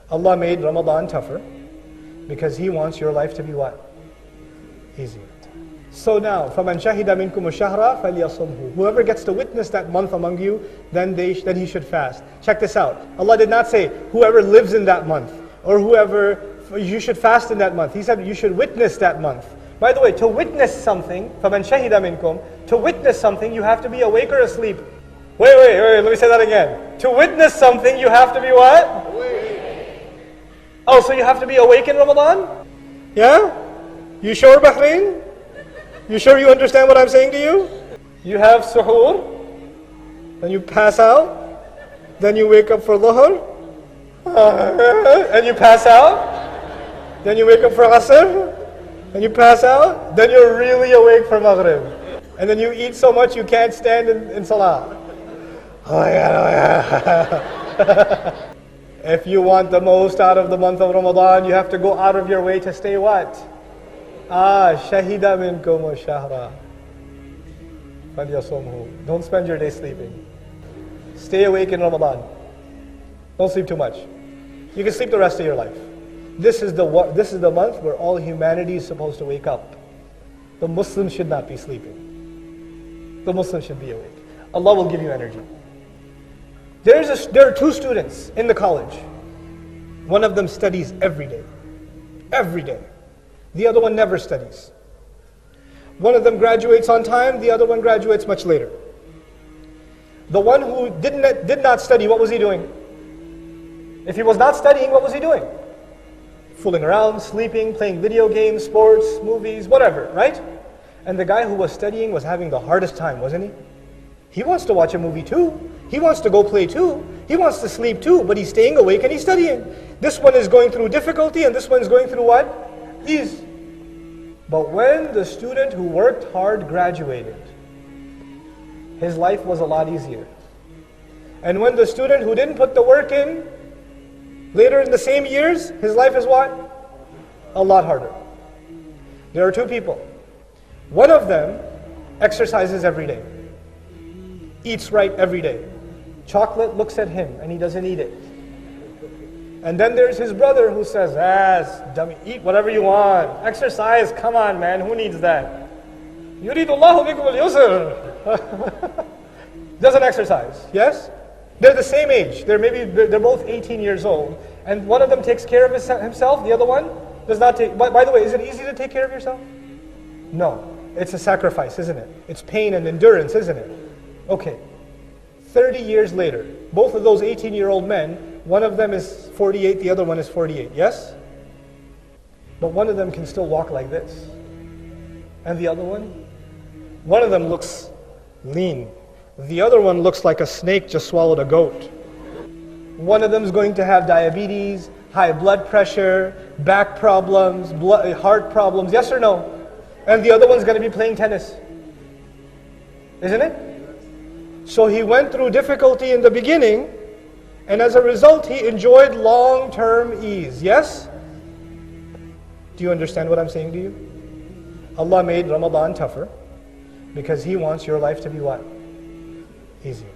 Allah made Ramadan tougher because He wants your life to be what? Easier. So now, فَمَنْ شَهِدَ مِنْكُمُ الشَّهْرَ فَلْيَصُمْهُ. Whoever gets to witness that month among you, then he should fast. Check this out. Allah did not say, whoever lives in that month, or whoever, you should fast in that month. He said, you should witness that month. By the way, to witness something, فَمَنْ شَهِدَ مِنْكُمْ, to witness something, you have to be awake or asleep. Wait, let me say that again. To witness something, you have to be what? Awake. Oh, so you have to be awake in Ramadan? Yeah? You sure, Bahrain? You sure you understand what I'm saying to you? You have suhoor, then you pass out, then you wake up for dhuhr, and you pass out, then you wake up for asr, and you pass out, then you're really awake for maghrib. And then you eat so much you can't stand in salah. Oh my God. If you want the most out of the month of Ramadan, you have to go out of your way to stay what? Shahida minkum shahra falyasumhu. Don't spend your day sleeping. Stay awake in Ramadan. Don't sleep too much. You can sleep the rest of your life. This is the month where all humanity is supposed to wake up. The Muslims should not be sleeping. The Muslims should be awake. Allah will give you energy. There are two students in the college. One of them studies every day. Every day. The other one never studies. One of them graduates on time, the other one graduates much later. The one who did not study, what was he doing? If he was not studying, what was he doing? Fooling around, sleeping, playing video games, sports, movies, whatever, right? And the guy who was studying was having the hardest time, wasn't he? He wants to watch a movie too. He wants to go play too. He wants to sleep too, but he's staying awake and he's studying. This one is going through difficulty and this one is going through what? Ease. But when the student who worked hard graduated, his life was a lot easier. And when the student who didn't put the work in, later in the same years, his life is what? A lot harder. There are two people. One of them exercises every day, eats right every day. Chocolate looks at him and he doesn't eat it. And then there's his brother who says, dummy, eat whatever you want. Exercise, come on man, who needs that? يُرِيدُ اللَّهُ بِكُمُ الْيُسْرَ. Doesn't exercise, yes? They're the same age. They're both 18 years old. And one of them takes care of himself, the other one does not take. By the way, is it easy to take care of yourself? No. It's a sacrifice, isn't it? It's pain and endurance, isn't it? Okay. 30 years later, both of those 18-year-old men, one of them is 48, the other one is 48, yes? But one of them can still walk like this. And the other one of them looks lean. The other one looks like a snake just swallowed a goat. One of them is going to have diabetes, high blood pressure, back problems, heart problems, yes or no? And the other one's going to be playing tennis. Isn't it? So he went through difficulty in the beginning, and as a result, he enjoyed long-term ease. Yes? Do you understand what I'm saying to you? Allah made Ramadan tougher because He wants your life to be what? Easier.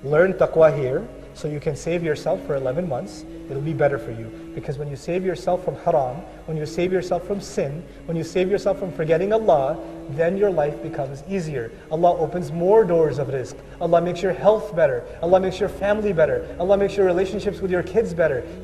Learn taqwa here so you can save yourself for 11 months. It'll be better for you. Because when you save yourself from haram, when you save yourself from sin, when you save yourself from forgetting Allah, then your life becomes easier. Allah opens more doors of rizq. Allah makes your health better. Allah makes your family better. Allah makes your relationships with your kids better.